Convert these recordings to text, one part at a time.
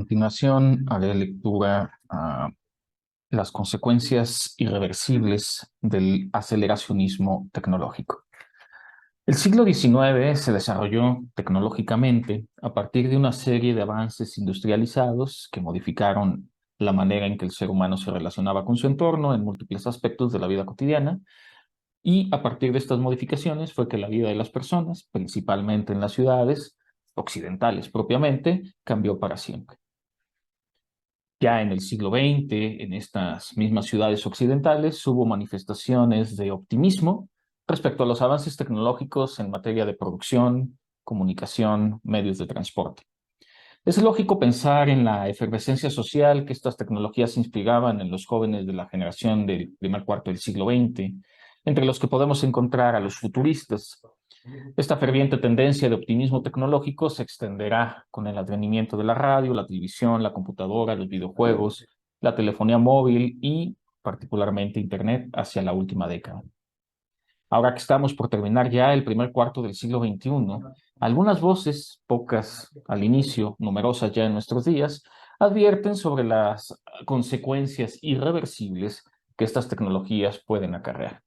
continuación haré lectura a las consecuencias irreversibles del aceleracionismo tecnológico. El siglo XIX se desarrolló tecnológicamente a partir de una serie de avances industrializados que modificaron la manera en que el ser humano se relacionaba con su entorno en múltiples aspectos de la vida cotidiana, y a partir de estas modificaciones fue que la vida de las personas, principalmente en las ciudades occidentales propiamente, cambió para siempre. Ya en el siglo XX, en estas mismas ciudades occidentales, hubo manifestaciones de optimismo respecto a los avances tecnológicos en materia de producción, comunicación, medios de transporte. Es lógico pensar en la efervescencia social que estas tecnologías inspiraban en los jóvenes de la generación del primer cuarto del siglo XX, entre los que podemos encontrar a los futuristas. Esta ferviente tendencia de optimismo tecnológico se extenderá con el advenimiento de la radio, la televisión, la computadora, los videojuegos, la telefonía móvil y, particularmente, Internet hacia la última década. Ahora que estamos por terminar ya el primer cuarto del siglo XXI, algunas voces, pocas al inicio, numerosas ya en nuestros días, advierten sobre las consecuencias irreversibles que estas tecnologías pueden acarrear.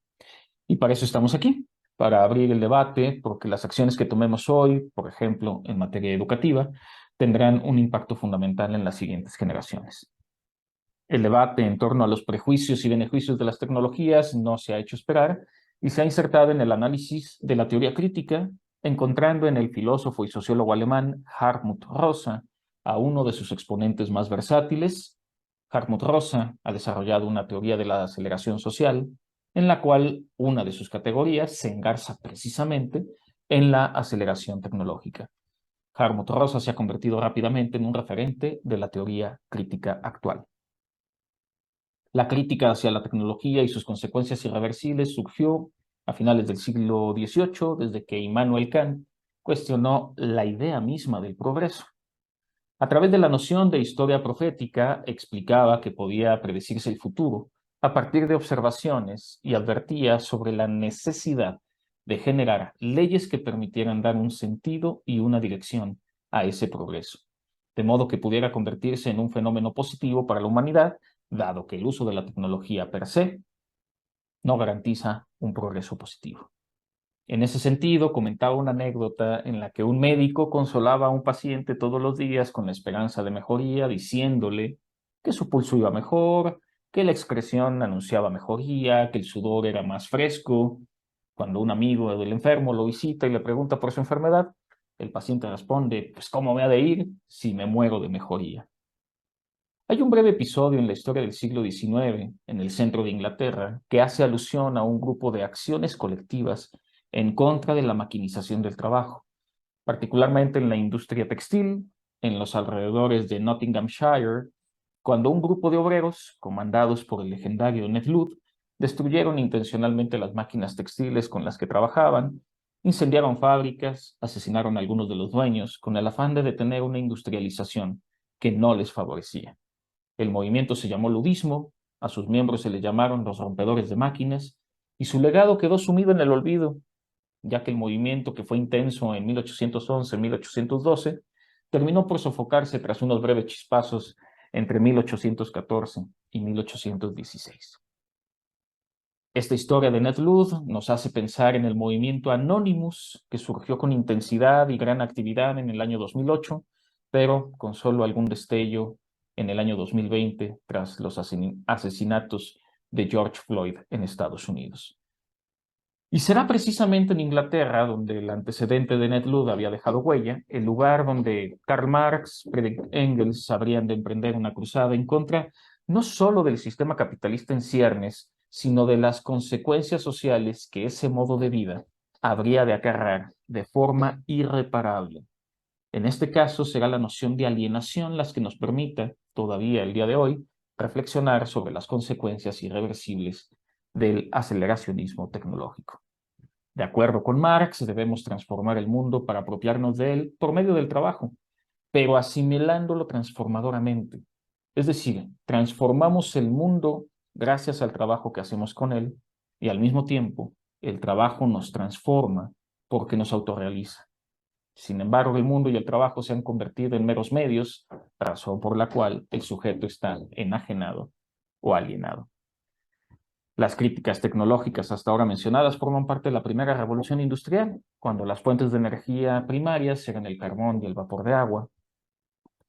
Y para eso estamos aquí, para abrir el debate, porque las acciones que tomemos hoy, por ejemplo, en materia educativa, tendrán un impacto fundamental en las siguientes generaciones. El debate en torno a los prejuicios y beneficios de las tecnologías no se ha hecho esperar y se ha insertado en el análisis de la teoría crítica, encontrando en el filósofo y sociólogo alemán Hartmut Rosa a uno de sus exponentes más versátiles. Hartmut Rosa ha desarrollado una teoría de la aceleración social, en la cual una de sus categorías se engarza precisamente en la aceleración tecnológica. Hartmut Rosa se ha convertido rápidamente en un referente de la teoría crítica actual. La crítica hacia la tecnología y sus consecuencias irreversibles surgió a finales del siglo XVIII, desde que Immanuel Kant cuestionó la idea misma del progreso. A través de la noción de historia profética, explicaba que podía predecirse el futuro a partir de observaciones y advertía sobre la necesidad de generar leyes que permitieran dar un sentido y una dirección a ese progreso, de modo que pudiera convertirse en un fenómeno positivo para la humanidad, dado que el uso de la tecnología per se no garantiza un progreso positivo. En ese sentido, comentaba una anécdota en la que un médico consolaba a un paciente todos los días con la esperanza de mejoría, diciéndole que su pulso iba mejor, que la excreción anunciaba mejoría, que el sudor era más fresco. Cuando un amigo del enfermo lo visita y le pregunta por su enfermedad, el paciente responde: pues ¿cómo me ha de ir si me muero de mejoría? Hay un breve episodio en la historia del siglo XIX, en el centro de Inglaterra, que hace alusión a un grupo de acciones colectivas en contra de la maquinización del trabajo, particularmente en la industria textil, en los alrededores de Nottinghamshire, cuando un grupo de obreros, comandados por el legendario Ned Ludd, destruyeron intencionalmente las máquinas textiles con las que trabajaban, incendiaron fábricas, asesinaron a algunos de los dueños, con el afán de detener una industrialización que no les favorecía. El movimiento se llamó ludismo, a sus miembros se les llamaron los rompedores de máquinas, y su legado quedó sumido en el olvido, ya que el movimiento, que fue intenso en 1811-1812, terminó por sofocarse tras unos breves chispazos entre 1814 y 1816. Esta historia de Ned Ludd nos hace pensar en el movimiento Anonymous, que surgió con intensidad y gran actividad en el año 2008, pero con solo algún destello en el año 2020 tras los asesinatos de George Floyd en Estados Unidos. Y será precisamente en Inglaterra, donde el antecedente de Ned Ludd había dejado huella, el lugar donde Karl Marx, Friedrich Engels habrían de emprender una cruzada en contra no solo del sistema capitalista en ciernes, sino de las consecuencias sociales que ese modo de vida habría de acarrear de forma irreparable. En este caso será la noción de alienación la que nos permita, todavía el día de hoy, reflexionar sobre las consecuencias irreversibles del aceleracionismo tecnológico. De acuerdo con Marx, debemos transformar el mundo para apropiarnos de él por medio del trabajo, pero asimilándolo transformadoramente. Es decir, transformamos el mundo gracias al trabajo que hacemos con él y al mismo tiempo el trabajo nos transforma porque nos autorrealiza. Sin embargo, el mundo y el trabajo se han convertido en meros medios, razón por la cual el sujeto está enajenado o alienado. Las críticas tecnológicas hasta ahora mencionadas forman parte de la primera revolución industrial, cuando las fuentes de energía primarias eran el carbón y el vapor de agua.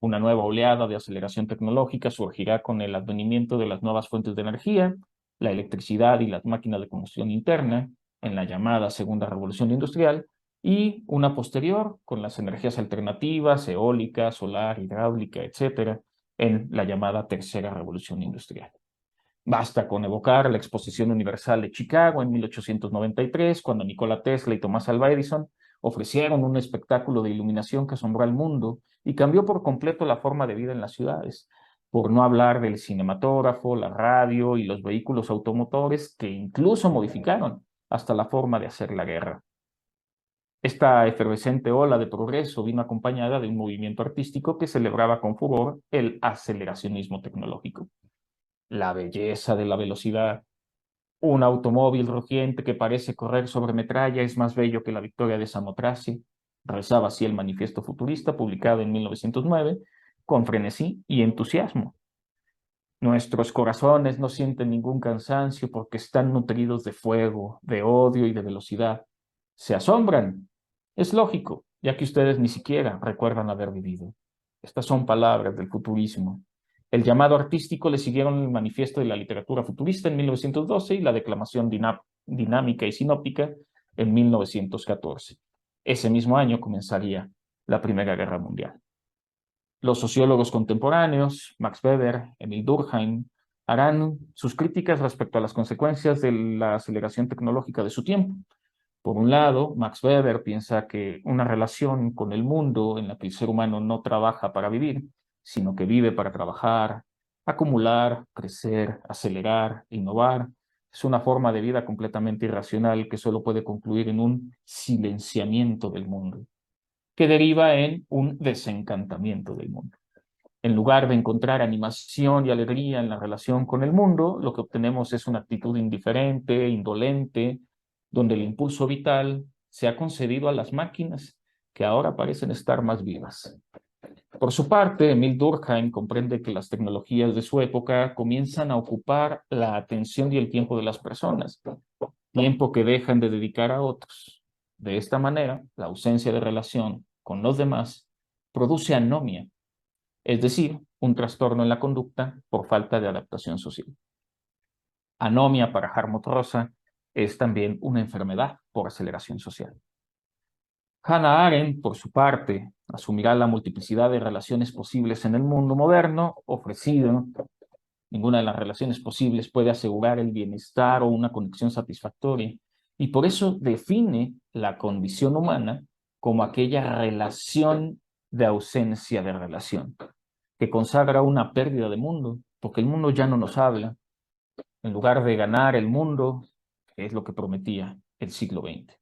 Una nueva oleada de aceleración tecnológica surgirá con el advenimiento de las nuevas fuentes de energía, la electricidad y las máquinas de combustión interna, en la llamada Segunda Revolución Industrial, y una posterior con las energías alternativas, eólica, solar, hidráulica, etcétera, en la llamada Tercera Revolución Industrial. Basta con evocar la Exposición Universal de Chicago en 1893, cuando Nikola Tesla y Thomas Alva Edison ofrecieron un espectáculo de iluminación que asombró al mundo y cambió por completo la forma de vida en las ciudades, por no hablar del cinematógrafo, la radio y los vehículos automotores que incluso modificaron hasta la forma de hacer la guerra. Esta efervescente ola de progreso vino acompañada de un movimiento artístico que celebraba con furor el aceleracionismo tecnológico. La belleza de la velocidad. Un automóvil rugiente que parece correr sobre metralla es más bello que la victoria de Samotraci, rezaba así el manifiesto futurista publicado en 1909, con frenesí y entusiasmo. Nuestros corazones no sienten ningún cansancio porque están nutridos de fuego, de odio y de velocidad. Se asombran. Es lógico, ya que ustedes ni siquiera recuerdan haber vivido. Estas son palabras del futurismo. El llamado artístico le siguieron el manifiesto de la literatura futurista en 1912 y la declamación dinámica y sinóptica en 1914. Ese mismo año comenzaría la Primera Guerra Mundial. Los sociólogos contemporáneos, Max Weber, Emil Durkheim, harán sus críticas respecto a las consecuencias de la aceleración tecnológica de su tiempo. Por un lado, Max Weber piensa que una relación con el mundo en la que el ser humano no trabaja para vivir, sino que vive para trabajar, acumular, crecer, acelerar, innovar, es una forma de vida completamente irracional que solo puede concluir en un silenciamiento del mundo, que deriva en un desencantamiento del mundo. En lugar de encontrar animación y alegría en la relación con el mundo, lo que obtenemos es una actitud indiferente, indolente, donde el impulso vital se ha concedido a las máquinas que ahora parecen estar más vivas. Por su parte, Emil Durkheim comprende que las tecnologías de su época comienzan a ocupar la atención y el tiempo de las personas, tiempo que dejan de dedicar a otros. De esta manera, la ausencia de relación con los demás produce anomia, es decir, un trastorno en la conducta por falta de adaptación social. Anomia para Hartmut Rosa es también una enfermedad por aceleración social. Hannah Arendt, por su parte, asumirá la multiplicidad de relaciones posibles en el mundo moderno ofrecido. Ninguna de las relaciones posibles puede asegurar el bienestar o una conexión satisfactoria, y por eso define la condición humana como aquella relación de ausencia de relación, que consagra una pérdida de mundo, porque el mundo ya no nos habla, en lugar de ganar el mundo, que es lo que prometía el siglo XX.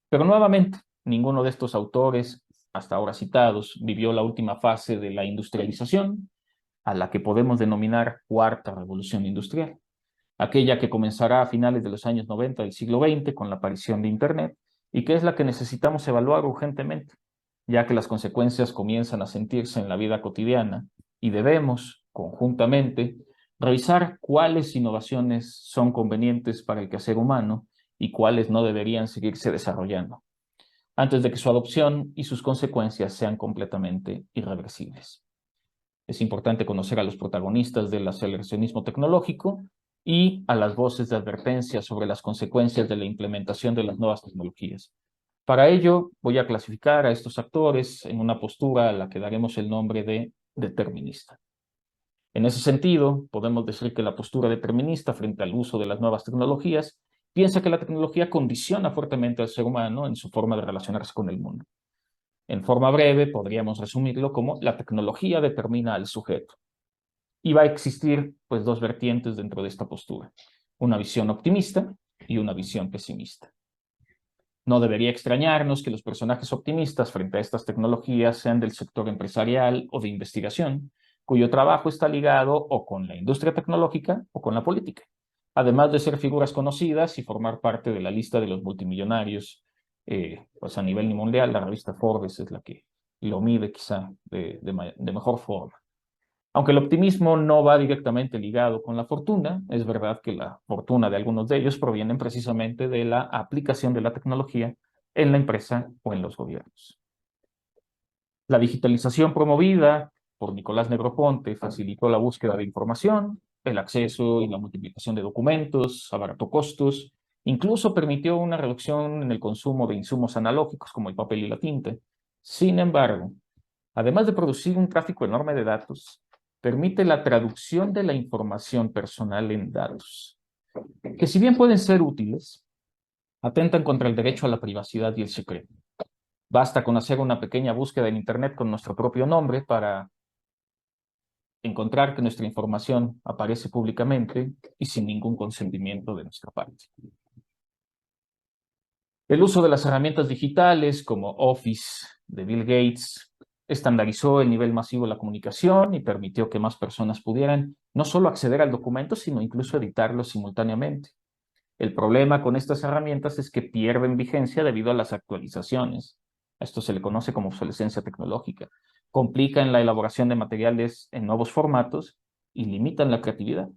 Pero nuevamente, ninguno de estos autores, hasta ahora citados, vivió la última fase de la industrialización, a la que podemos denominar Cuarta Revolución Industrial, aquella que comenzará a finales de los años 90 del siglo XX con la aparición de Internet, y que es la que necesitamos evaluar urgentemente, ya que las consecuencias comienzan a sentirse en la vida cotidiana y debemos, conjuntamente, revisar cuáles innovaciones son convenientes para el quehacer humano y cuáles no deberían seguirse desarrollando, antes de que su adopción y sus consecuencias sean completamente irreversibles. Es importante conocer a los protagonistas del aceleracionismo tecnológico y a las voces de advertencia sobre las consecuencias de la implementación de las nuevas tecnologías. Para ello, voy a clasificar a estos actores en una postura a la que daremos el nombre de determinista. En ese sentido, podemos decir que la postura determinista frente al uso de las nuevas tecnologías piensa que la tecnología condiciona fuertemente al ser humano en su forma de relacionarse con el mundo. En forma breve, podríamos resumirlo como la tecnología determina al sujeto. Y va a existir, pues, dos vertientes dentro de esta postura: una visión optimista y una visión pesimista. No debería extrañarnos que los personajes optimistas frente a estas tecnologías sean del sector empresarial o de investigación, cuyo trabajo está ligado o con la industria tecnológica o con la política, además de ser figuras conocidas y formar parte de la lista de los multimillonarios pues a nivel mundial, la revista Forbes es la que lo mide quizá de mejor forma. Aunque el optimismo no va directamente ligado con la fortuna, es verdad que la fortuna de algunos de ellos proviene precisamente de la aplicación de la tecnología en la empresa o en los gobiernos. La digitalización promovida por Nicolás Negroponte facilitó la búsqueda de información, el acceso y la multiplicación de documentos, abarató costos, incluso permitió una reducción en el consumo de insumos analógicos como el papel y la tinta. Sin embargo, además de producir un tráfico enorme de datos, permite la traducción de la información personal en datos, que si bien pueden ser útiles, atentan contra el derecho a la privacidad y el secreto. Basta con hacer una pequeña búsqueda en Internet con nuestro propio nombre para encontrar que nuestra información aparece públicamente y sin ningún consentimiento de nuestra parte. El uso de las herramientas digitales como Office de Bill Gates estandarizó el nivel masivo de la comunicación y permitió que más personas pudieran no solo acceder al documento, sino incluso editarlo simultáneamente. El problema con estas herramientas es que pierden vigencia debido a las actualizaciones. A esto se le conoce como obsolescencia tecnológica. Complican la elaboración de materiales en nuevos formatos y limitan la creatividad.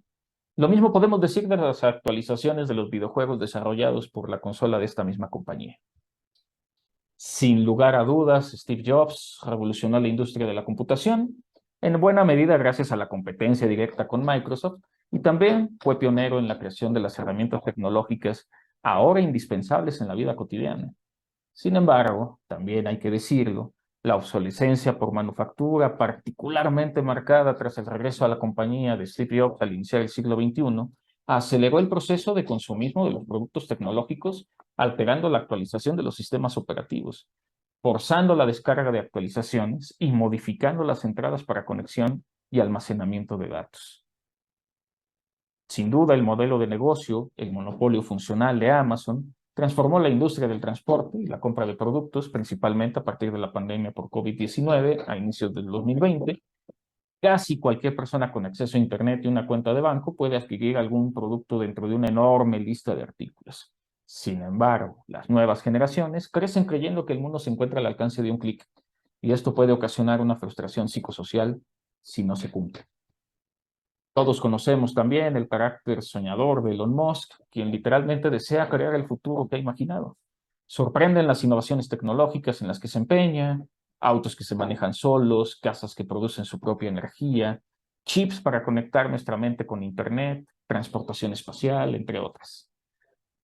Lo mismo podemos decir de las actualizaciones de los videojuegos desarrollados por la consola de esta misma compañía. Sin lugar a dudas, Steve Jobs revolucionó la industria de la computación, en buena medida gracias a la competencia directa con Microsoft, y también fue pionero en la creación de las herramientas tecnológicas ahora indispensables en la vida cotidiana. Sin embargo, también hay que decirlo, la obsolescencia por manufactura, particularmente marcada tras el regreso a la compañía de Steve Jobs al iniciar el siglo XXI, aceleró el proceso de consumismo de los productos tecnológicos, alterando la actualización de los sistemas operativos, forzando la descarga de actualizaciones y modificando las entradas para conexión y almacenamiento de datos. Sin duda, el modelo de negocio, el monopolio funcional de Amazon, transformó la industria del transporte y la compra de productos, principalmente a partir de la pandemia por COVID-19 a inicios del 2020. Casi cualquier persona con acceso a Internet y una cuenta de banco puede adquirir algún producto dentro de una enorme lista de artículos. Sin embargo, las nuevas generaciones crecen creyendo que el mundo se encuentra al alcance de un clic, y esto puede ocasionar una frustración psicosocial si no se cumple. Todos conocemos también el carácter soñador de Elon Musk, quien literalmente desea crear el futuro que ha imaginado. Sorprenden las innovaciones tecnológicas en las que se empeña, autos que se manejan solos, casas que producen su propia energía, chips para conectar nuestra mente con Internet, transportación espacial, entre otras.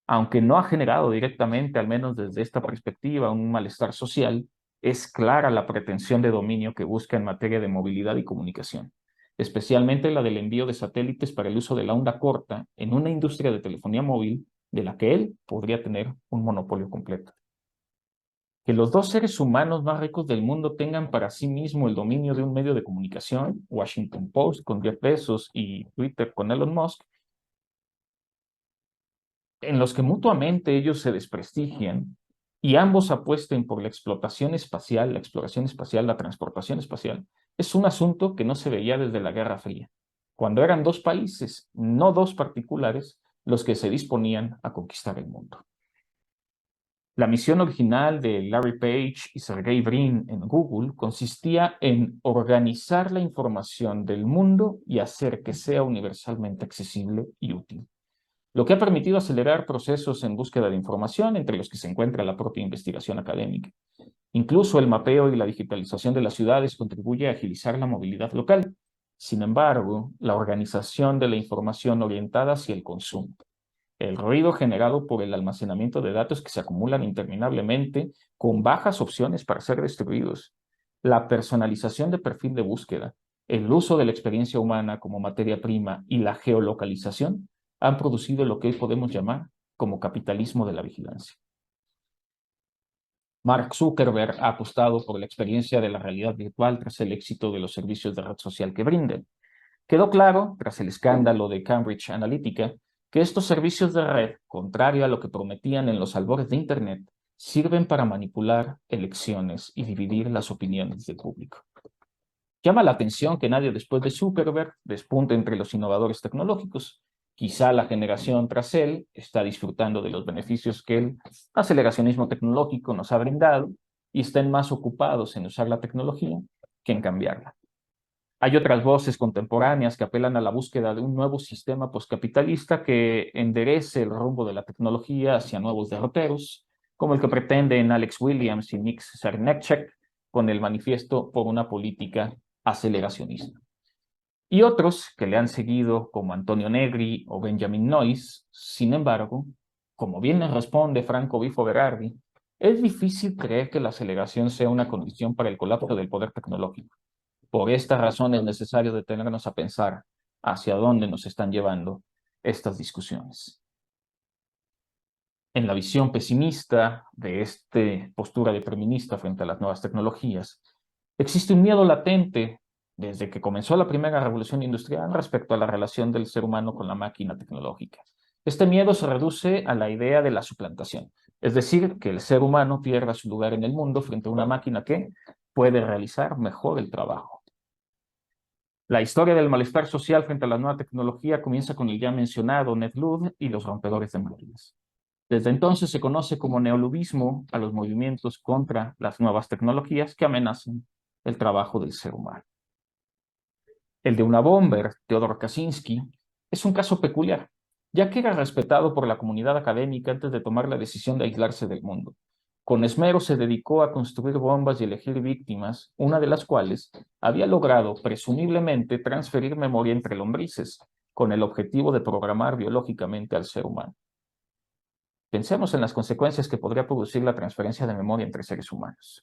Aunque no ha generado directamente, al menos desde esta perspectiva, un malestar social, es clara la pretensión de dominio que busca en materia de movilidad y comunicación, especialmente la del envío de satélites para el uso de la onda corta en una industria de telefonía móvil de la que él podría tener un monopolio completo. Que los dos seres humanos más ricos del mundo tengan para sí mismo el dominio de un medio de comunicación, Washington Post con Jeff Bezos y Twitter con Elon Musk, en los que mutuamente ellos se desprestigian y ambos apuesten por la explotación espacial, la exploración espacial, la transportación espacial, es un asunto que no se veía desde la Guerra Fría, cuando eran dos países, no dos particulares, los que se disponían a conquistar el mundo. La misión original de Larry Page y Sergey Brin en Google consistía en organizar la información del mundo y hacer que sea universalmente accesible y útil, lo que ha permitido acelerar procesos en búsqueda de información, entre los que se encuentra la propia investigación académica. Incluso el mapeo y la digitalización de las ciudades contribuye a agilizar la movilidad local. Sin embargo, la organización de la información orientada hacia el consumo, el ruido generado por el almacenamiento de datos que se acumulan interminablemente con bajas opciones para ser destruidos, la personalización de perfil de búsqueda, el uso de la experiencia humana como materia prima y la geolocalización han producido lo que hoy podemos llamar como capitalismo de la vigilancia. Mark Zuckerberg ha apostado por la experiencia de la realidad virtual tras el éxito de los servicios de red social que brinden. Quedó claro, tras el escándalo de Cambridge Analytica, que estos servicios de red, contrario a lo que prometían en los albores de Internet, sirven para manipular elecciones y dividir las opiniones del público. Llama la atención que nadie después de Zuckerberg despunte entre los innovadores tecnológicos. Quizá la generación tras él está disfrutando de los beneficios que el aceleracionismo tecnológico nos ha brindado y estén más ocupados en usar la tecnología que en cambiarla. Hay otras voces contemporáneas que apelan a la búsqueda de un nuevo sistema postcapitalista que enderece el rumbo de la tecnología hacia nuevos derroteros, como el que pretenden Alex Williams y Nick Srnicek con el Manifiesto por una Política Aceleracionista. Y otros que le han seguido, como Antonio Negri o Benjamin Noyes, sin embargo, como bien les responde Franco Bifo Berardi, es difícil creer que la aceleración sea una condición para el colapso del poder tecnológico. Por esta razón es necesario detenernos a pensar hacia dónde nos están llevando estas discusiones. En la visión pesimista de esta postura determinista frente a las nuevas tecnologías, existe un miedo latente desde que comenzó la primera revolución industrial respecto a la relación del ser humano con la máquina tecnológica. Este miedo se reduce a la idea de la suplantación, es decir, que el ser humano pierda su lugar en el mundo frente a una máquina que puede realizar mejor el trabajo. La historia del malestar social frente a la nueva tecnología comienza con el ya mencionado Ned Ludd y los rompedores de máquinas. Desde entonces se conoce como neoludismo a los movimientos contra las nuevas tecnologías que amenazan el trabajo del ser humano. El de una bomber, Theodor Kaczynski, es un caso peculiar, ya que era respetado por la comunidad académica antes de tomar la decisión de aislarse del mundo. Con esmero se dedicó a construir bombas y elegir víctimas, una de las cuales había logrado, presumiblemente, transferir memoria entre lombrices, con el objetivo de programar biológicamente al ser humano. Pensemos en las consecuencias que podría producir la transferencia de memoria entre seres humanos.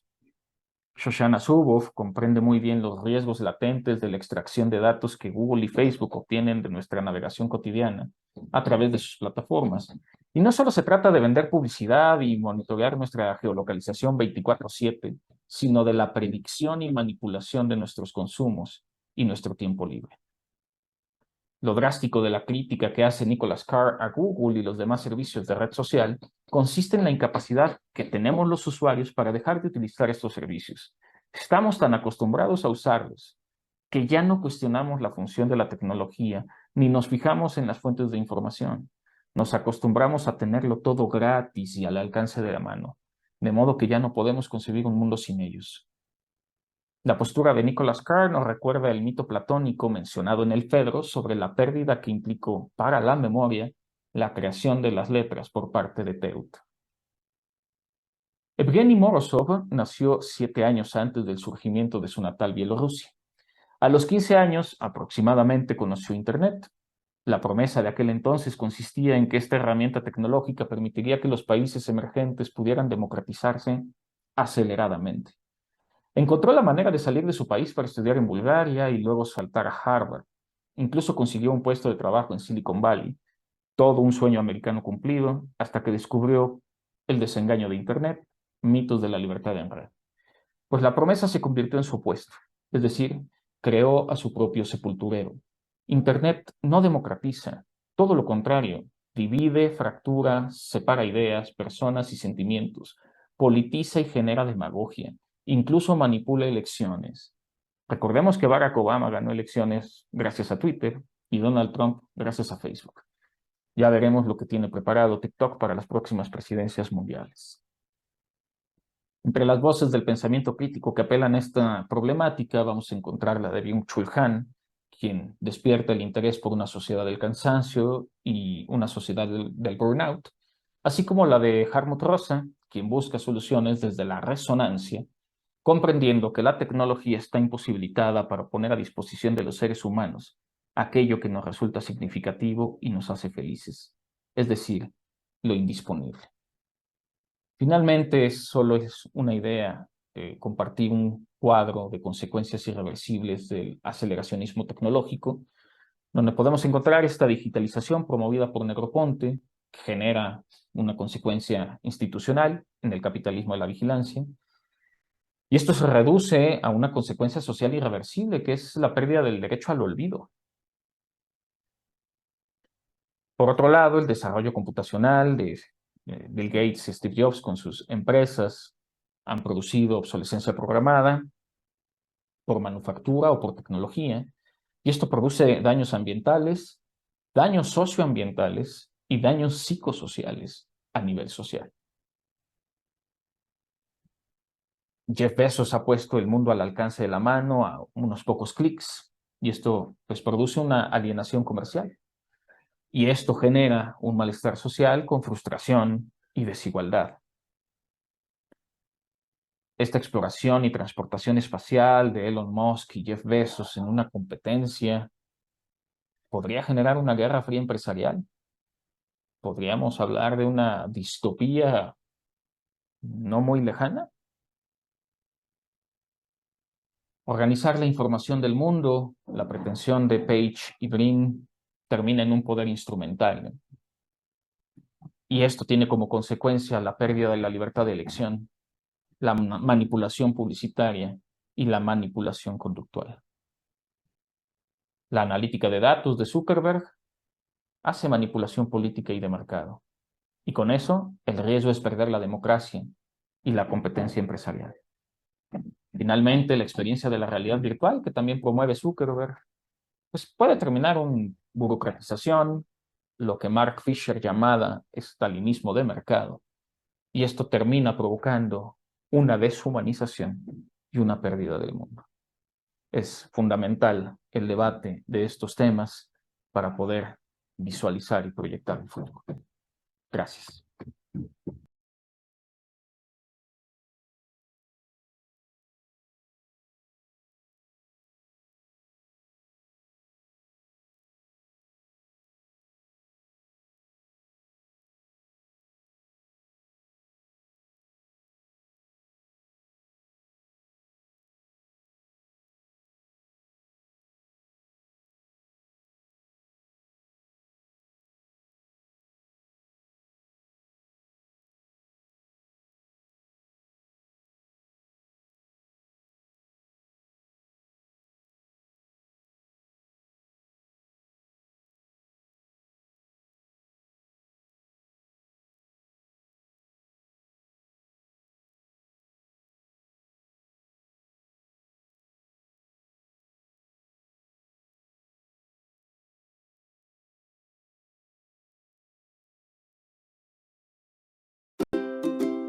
Shoshana Zuboff comprende muy bien los riesgos latentes de la extracción de datos que Google y Facebook obtienen de nuestra navegación cotidiana a través de sus plataformas. Y no solo se trata de vender publicidad y monitorear nuestra geolocalización 24/7, sino de la predicción y manipulación de nuestros consumos y nuestro tiempo libre. Lo drástico de la crítica que hace Nicholas Carr a Google y los demás servicios de red social consiste en la incapacidad que tenemos los usuarios para dejar de utilizar estos servicios. Estamos tan acostumbrados a usarlos que ya no cuestionamos la función de la tecnología ni nos fijamos en las fuentes de información. Nos acostumbramos a tenerlo todo gratis y al alcance de la mano, de modo que ya no podemos concebir un mundo sin ellos. La postura de Nicholas Carr nos recuerda el mito platónico mencionado en el Fedro sobre la pérdida que implicó para la memoria la creación de las letras por parte de Teut. Evgeny Morozov nació 7 años antes del surgimiento de su natal Bielorrusia. A los 15 años aproximadamente conoció Internet. La promesa de aquel entonces consistía en que esta herramienta tecnológica permitiría que los países emergentes pudieran democratizarse aceleradamente. Encontró la manera de salir de su país para estudiar en Bulgaria y luego saltar a Harvard. Incluso consiguió un puesto de trabajo en Silicon Valley, todo un sueño americano cumplido, hasta que descubrió el desengaño de Internet, mitos de la libertad en red. Pues la promesa se convirtió en su opuesto, es decir, creó a su propio sepulturero. Internet no democratiza, todo lo contrario, divide, fractura, separa ideas, personas y sentimientos, politiza y genera demagogia, incluso manipula elecciones. Recordemos que Barack Obama ganó elecciones gracias a Twitter y Donald Trump gracias a Facebook. Ya veremos lo que tiene preparado TikTok para las próximas presidencias mundiales. Entre las voces del pensamiento crítico que apelan a esta problemática vamos a encontrar la de Byung-Chul Han, quien despierta el interés por una sociedad del cansancio y una sociedad del burnout, así como la de Hartmut Rosa, quien busca soluciones desde la resonancia, comprendiendo que la tecnología está imposibilitada para poner a disposición de los seres humanos aquello que nos resulta significativo y nos hace felices, es decir, lo indisponible. Finalmente, solo es una idea compartir un cuadro de consecuencias irreversibles del aceleracionismo tecnológico, donde podemos encontrar esta digitalización promovida por Negroponte, que genera una consecuencia institucional en el capitalismo de la vigilancia, y esto se reduce a una consecuencia social irreversible, que es la pérdida del derecho al olvido. Por otro lado, el desarrollo computacional de Bill Gates y Steve Jobs con sus empresas han producido obsolescencia programada por manufactura o por tecnología, y esto produce daños ambientales, daños socioambientales y daños psicosociales a nivel social. Jeff Bezos ha puesto el mundo al alcance de la mano a unos pocos clics y esto pues produce una alienación comercial. Y esto genera un malestar social con frustración y desigualdad. Esta exploración y transportación espacial de Elon Musk y Jeff Bezos en una competencia podría generar una guerra fría empresarial. Podríamos hablar de una distopía no muy lejana. Organizar la información del mundo, la pretensión de Page y Brin, termina en un poder instrumental. Y esto tiene como consecuencia la pérdida de la libertad de elección, la manipulación publicitaria y la manipulación conductual. La analítica de datos de Zuckerberg hace manipulación política y de mercado. Y con eso, el riesgo es perder la democracia y la competencia empresarial. Finalmente, la experiencia de la realidad virtual, que también promueve Zuckerberg, pues puede terminar en burocratización, lo que Mark Fisher llamaba estalinismo de mercado, y esto termina provocando una deshumanización y una pérdida del mundo. Es fundamental el debate de estos temas para poder visualizar y proyectar el futuro. Gracias.